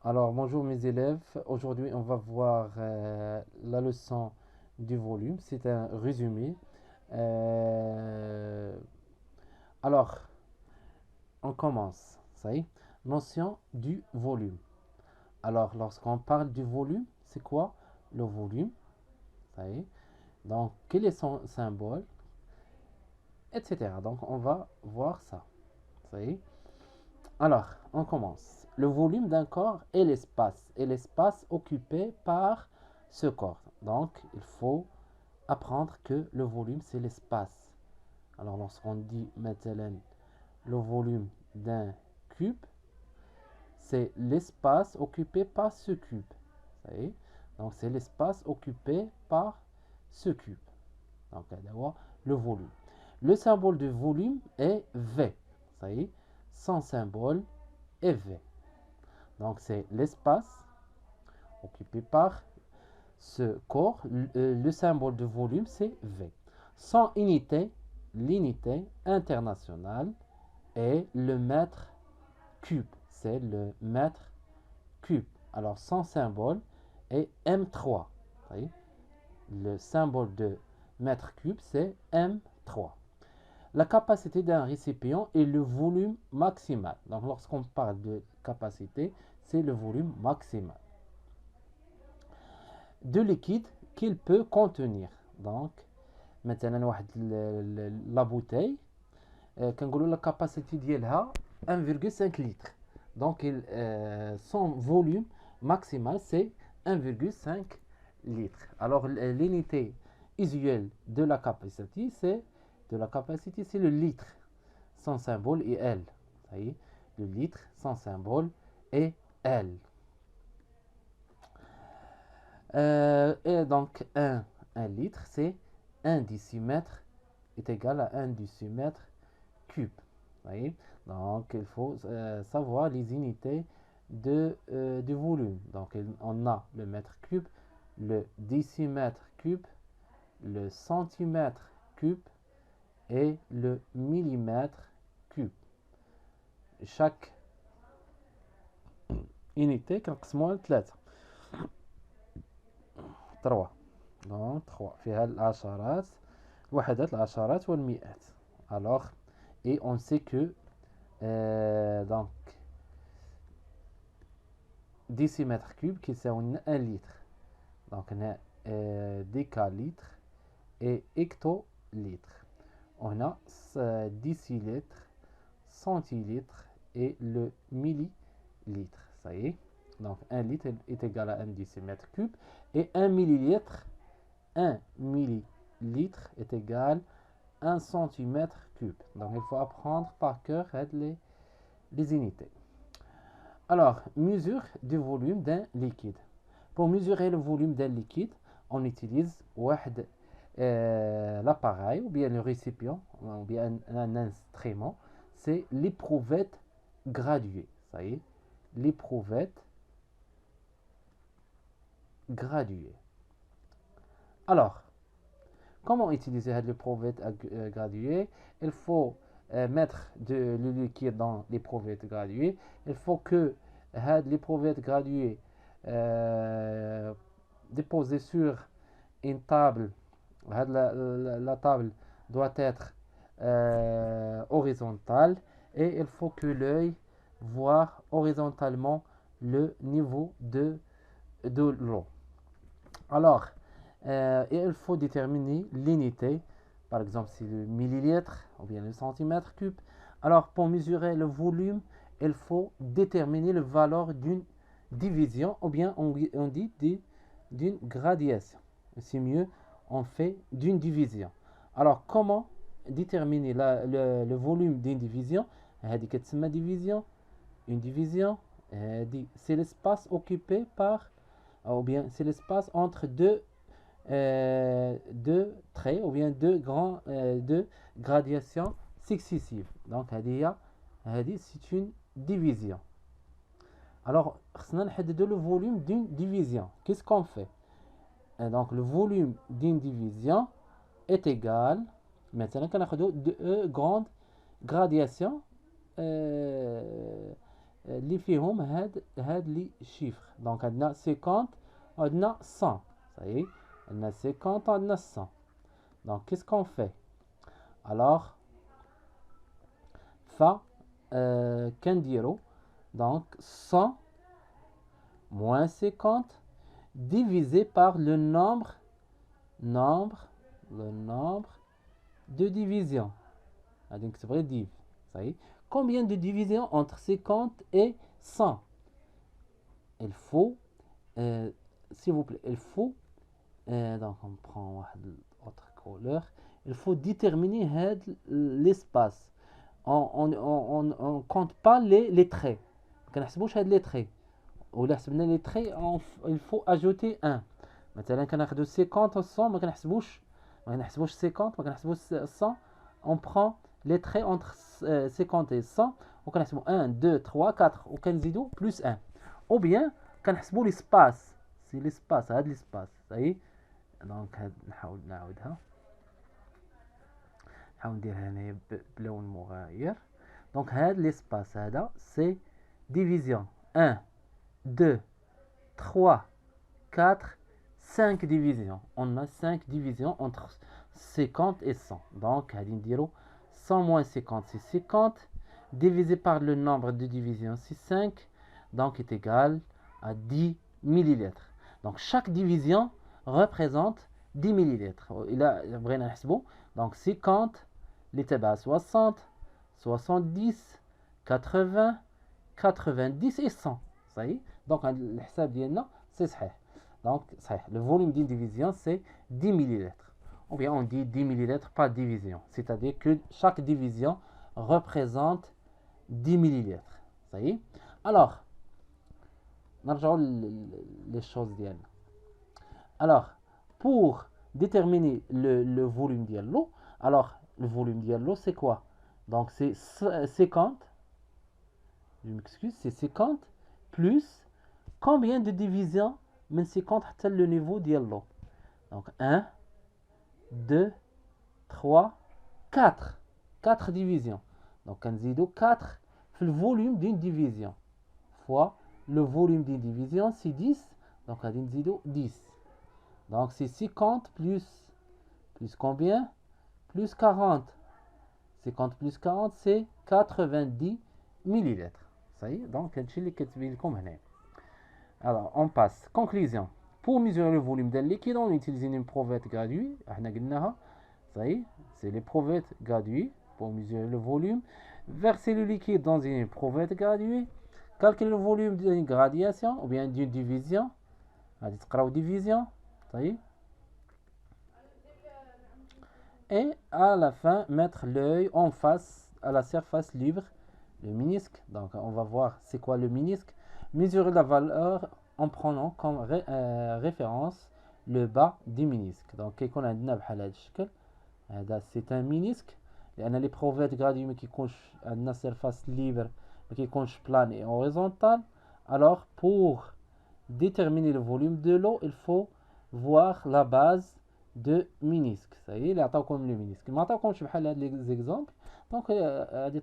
Alors, bonjour mes élèves. Aujourd'hui, on va voir la leçon du volume. C'est un résumé. Euh, alors, on commence. Ça y est. Notion du volume. Alors, lorsqu'on parle du volume, c'est quoi le volume? Ça y est. Donc, quel est son symbole, etc. Donc, on va voir ça. Ça y est. Alors, on commence. Le volume d'un corps est l'espace. Et l'espace occupé par ce corps. Donc, il faut apprendre que le volume, c'est l'espace. Alors, lorsqu'on dit maintenant le volume d'un cube, c'est l'espace occupé par ce cube. Vous voyez. Donc, c'est l'espace occupé par ce cube. Donc, d'abord, le volume. Le symbole de volume est V. Ça y est, son symbole est V. Donc, c'est l'espace occupé par ce corps. Le symbole de volume, c'est V. Son unité, l'unité internationale, est le mètre cube. C'est le mètre cube. Alors, son symbole est M3. Vous voyez. Le symbole de mètre cube, c'est M3. La capacité d'un récipient est le volume maximal. Donc, lorsqu'on parle de capacité, c'est le volume maximal de liquide qu'il peut contenir. Donc, مثلا واحد la bouteille كنقولوا la capacité ديالها 1,5 litre. Donc, son volume maximal, c'est 1,5 litre. Alors, l'unité usuelle de la capacité, c'est le litre. Son symbole est L. Ça y est, le litre, son symbole est L. Et donc, un litre, c'est 1 décimètre est égal à 1 décimètre cube. Vous voyez. Donc, il faut savoir les unités du volume. Donc, on a le mètre cube, le décimètre cube, le centimètre cube et le millimètre cube. Chaque unité كنقسموها لثلاثة. 3. Donc 3 فيها العشرات الوحدات العشرات والمئات. Alors, et on sait que donc décimètre cube qui c'est 1 litre. Donc on a décalitre et hectolitre. On a décilitre, centilitre et le millilitre. Ça y est. Donc 1 litre est égal à 1 décimètre cube et 1 millilitre est égal à 1 centimètre cube. Donc il faut apprendre par cœur les unités. Alors, mesure du volume d'un liquide. Pour mesurer le volume d'un liquide, on utilise l'appareil ou bien le récipient ou bien un instrument. C'est l'éprouvette graduée. Ça y est, l'éprouvette graduée. Alors, comment utiliser l'éprouvette graduée? Il faut mettre le liquide dans l'éprouvette graduée. Il faut que l'éprouvette graduée déposée sur une table. La table doit être horizontale et il faut que l'œil voit horizontalement le niveau de l'eau. Alors, il faut déterminer l'unité, par exemple c'est le millilitre ou bien le centimètre cube. Alors, pour mesurer le volume, il faut déterminer la valeur d'une division ou bien on dit d'une gradation. C'est mieux, on fait d'une division. Alors, comment déterminer le volume d'une division? هذه كتسمى division. Une division, c'est l'espace occupé par, ou bien c'est l'espace entre deux traits, ou bien deux gradations successives. Donc, c'est une division. Alors, خصنا نحددوا le volume d'une division. Qu'est-ce qu'on fait? Et donc, le volume d'une division est égal, maintenant, deux grandes gradations اللي فيهم هاد لي chiffres. Donc عندنا 50 وعندنا 100. Ça y est, عندنا 50 وعندنا 100. Donc qu'est-ce qu'on fait? Alors كنديرو donc 100 moins 50 divisé par le nombre de divisions. Donc c'est vrai, div. Ça y est. Combien de divisions entre 50 et 100? Il faut, s'il vous plaît, il faut, donc on prend une autre couleur, il faut déterminer l'espace. On compte pas les traits. ما كنحسبوش هاد les traits. ولا حسبنا les traits, il faut ajouter 1. مثلا كناخدو 50 و 100 ما كنحسبوش 50 ما كنحسبوش 100. On prend les traits entre 50 et 100 وكنحسبو 1 2 3 4 وكنزيدو plus 1. ou bien كنحسبو l'espace. c'est l'espace, هاد l'espace. ça y est. donc نحاول نعاودها. نحاول نديرها هنايا بلون مغاير. donc هاد l'espace هذا c'est division 1 2 3 4 5 divisions. On a 5 divisions entre 50 et 100. Donc, 100 moins 50, c'est 50. Divisé par le nombre de divisions, c'est 5. Donc, est égal à 10 millilitres. Donc, chaque division représente 10 millilitres. Donc, 50, les 60, 70, 80, 90 et 100. Ça y est. Donc, le حساب ديالنا c'est صحيح. Donc, le volume d'une division, c'est 10 millilitres. Ou bien on dit 10 millilitres par division. C'est-à-dire que chaque division représente 10 millilitres. Ça y est. Alors, نرجعوا les choses ديالنا. Alors, pour déterminer le volume de l'eau, alors le volume de l'eau, c'est quoi? Donc, c'est 50. Je m'excuse, c'est 50 plus combien de divisions من 50 حتى le niveau ديال l'eau. Donc 1 2 3 4 4 divisions. Donc كنزيدو 4 في le volume d'une division fois le volume d'une division c'est 10. Donc غادي نزيدو 10. Donc c'est 50 plus combien? Plus 40. 50 plus 40 c'est 90 millilitres. Ça y est. Donc هادشي اللي كتبين لكم هنا. Alors, on passe. Conclusion. Pour mesurer le volume d'un liquide, on utilise une éprouvette graduée. Ça y est, c'est l'éprouvette graduée pour mesurer le volume. Verser le liquide dans une éprouvette graduée. Calculer le volume d'une gradation ou bien d'une division. Division. Ça y est. Et à la fin, mettre l'œil en face à la surface libre, le ménisque. Donc, on va voir c'est quoi le ménisque. Mesurer la valeur en prenant comme référence le bas du ménisque. Donc, كيكون عندنا بحال هذا الشكل. هذا c'est un ménisque. لأن les provettes graduées ما كيكونش عندنا surface libre ما كيكونش plane et horizontal. Alors, pour déterminer le volume de l'eau, il faut voir la base de ménisque. Ça y est, اللي عطاوكم le ménisque. ما عطاوكمش بحال هاد les exemples. Donc, غادي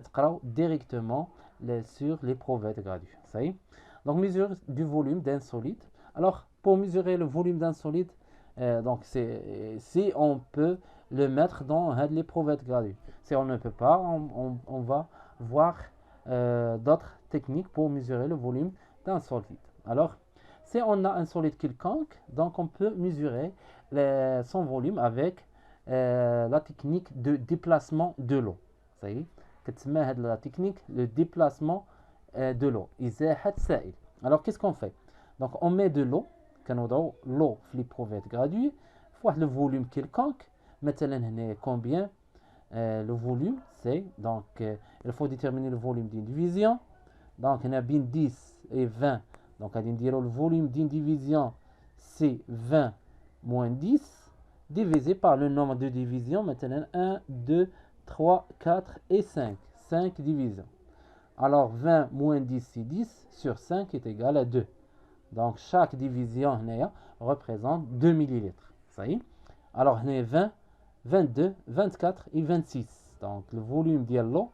تقراو directement sur les provettes graduées. Ça y est. Donc, mesure du volume d'un solide. Alors, pour mesurer le volume d'un solide, donc si on peut le mettre dans les provettes graduées. Si on ne peut pas, on va voir d'autres techniques pour mesurer le volume d'un solide. Alors, si on a un solide quelconque, donc on peut mesurer son volume avec la technique de déplacement de l'eau. Ça y est. كتسمى هاد la technique le déplacement de l'eau. إزاحة سائل. Alors qu'est-ce qu'on fait? Donc on met de l'eau. كنوضعوا l'eau في les provettes graduées فواحد le volume quelconque. مثلا هنا combien le volume c'est donc il faut déterminer le volume d'une division. Donc on a bien 10 et 20. Donc غادي نديروا le volume d'une division c'est 20 moins 10 divisé par le nombre de divisions. Maintenant 1 2 3, 4 et 5. 5 divisions. Alors 20 moins 10, c'est 10 sur 5 est égal à 2. Donc chaque division représente 2 millilitres. Ça y est. Alors 20, 22, 24 et 26. Donc le volume de l'eau,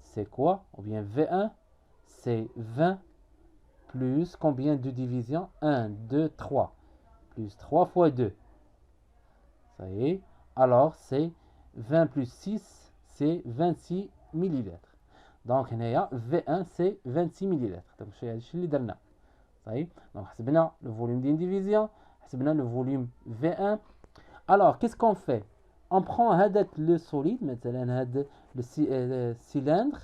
c'est quoi? Ou bien V1, c'est 20 plus combien de divisions? 1, 2, 3. Plus 3 fois 2. Ça y est. Alors, c'est 20 plus 6, c'est 26 millilitres. Donc, V1, c'est 26 millilitres. Donc, c'est ce que nous avons. Donc, حسبنا le volume d'une division, حسبنا le volume V1. Alors, qu'est-ce qu'on fait? On prend le solide, مثلا le cylindre,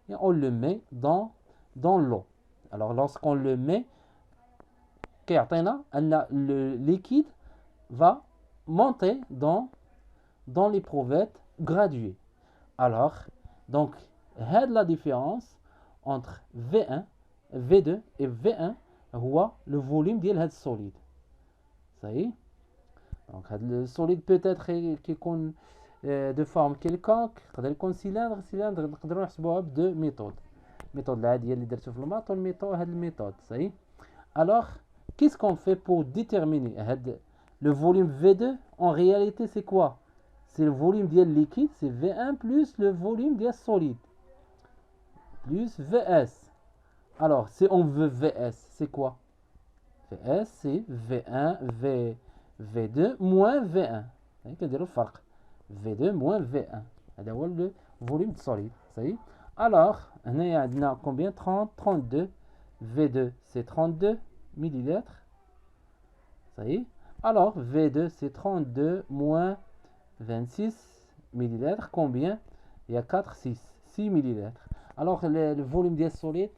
et on le met dans l'eau. Alors, lorsqu'on le met, le liquide va monter dans l'éprouvette graduée. Alors, donc, la différence entre V1, V2 et V1 هو le volume ديال هذا solide. Ça y est. Donc, le solide peut-être يكون de forme quelconque. يقدر يكون cylindre نقدروا نحسبوها بدو méthodes. Méthode العادية اللي درتو في الماط والميثود هاد الميثود. Ça y est. Alors, qu'est-ce qu'on fait pour déterminer le volume V2? En réalité, c'est quoi? C'est le volume de liquide, c'est V1 plus le volume de solide, plus VS. Alors, si on veut VS, c'est quoi? VS, c'est V1, V2 moins V1. C'est-à-dire le farq. V2 moins V1. C'est le volume solide. Ça y est. Alors, on a combien? 30, 32. V2, c'est 32 millilitres. Ça y est. Alors, V2, c'est 32 moins 26 millilitres. Combien? Il y a 4, 6 millilitres. Alors, le volume des solides,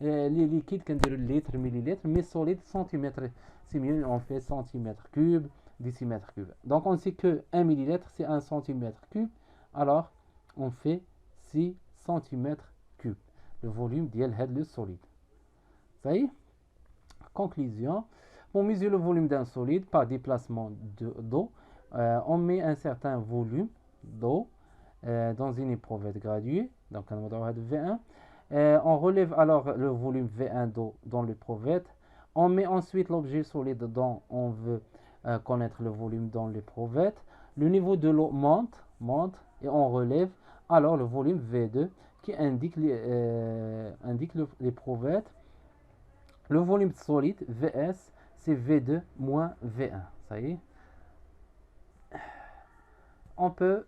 les liquides, qu'on dit litres, millilitres, mais solides, centimètres. C'est mieux, on fait centimètres cubes, décimètres cubes. Donc, on sait que 1 millilitre, c'est 1 centimètre cube. Alors, on fait 6 centimètres cubes. Le volume le solide. Ça y est. Conclusion. Pour mesurer le volume d'un solide par déplacement d'eau, on met un certain volume d'eau dans une éprouvette graduée. Donc, on va V1. On relève alors le volume V1 d'eau dans l'éprouvette. On met ensuite l'objet solide dont on veut connaître le volume dans l'éprouvette. Le niveau de l'eau monte et on relève alors le volume V2 qui indique l'éprouvette. Le volume solide VS, c'est V2 moins V1. Ça y est. On peut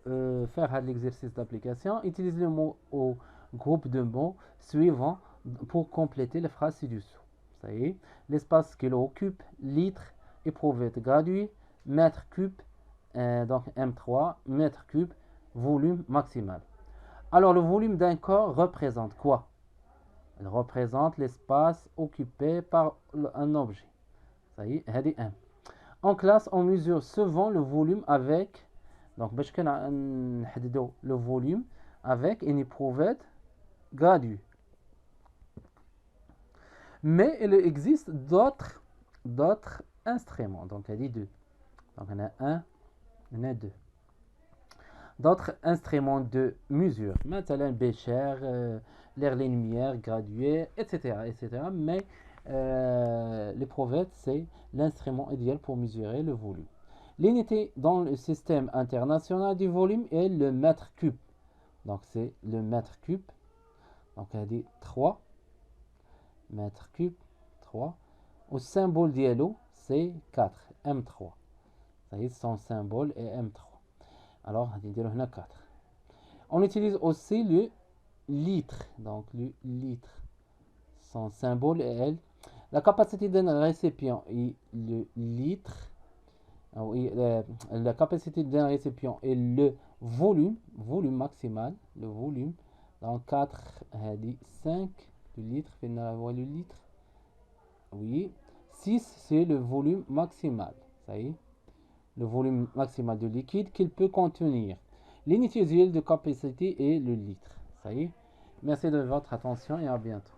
faire l'exercice d'application. Utilise le mot au groupe de mots suivant pour compléter les phrases ci-dessous. Ça y est. L'espace qu'il occupe, litre, éprouvette graduée, mètre cube, donc M3, mètre cube, volume maximal. Alors, le volume d'un corps représente quoi? Il représente l'espace occupé par un objet. Ça y est, هذه M. En classe, on mesure souvent le volume avec, donc باش كنحددوا le volume avec une éprouvette graduée. Mais il existe d'autres instruments. Donc il y a deux. Donc on a un, on a deux. D'autres instruments de mesure. Maintenant, bécher, l'air lumière graduée, etc. Mais l'éprouvette, c'est l'instrument idéal pour mesurer le volume. L'unité dans le système international du volume est le mètre cube. Donc c'est le mètre cube. Donc on a dit 3 mètres cubes, 3. Au symbole d'yellow, c'est 4, M3. Ça y est, son symbole est M3. Alors, on va dire 4. On utilise aussi le litre. Donc, le litre. Son symbole est L. La capacité d'un récipient est le litre. La capacité d'un récipient est le volume maximal. Le volume. Donc, 4, 5. Le litre. Le litre. Oui. 6, c'est le volume maximal. Ça y est. Le volume maximal de liquide qu'il peut contenir. L'unité usuelle de capacité est le litre. Ça y est. Merci de votre attention et à bientôt.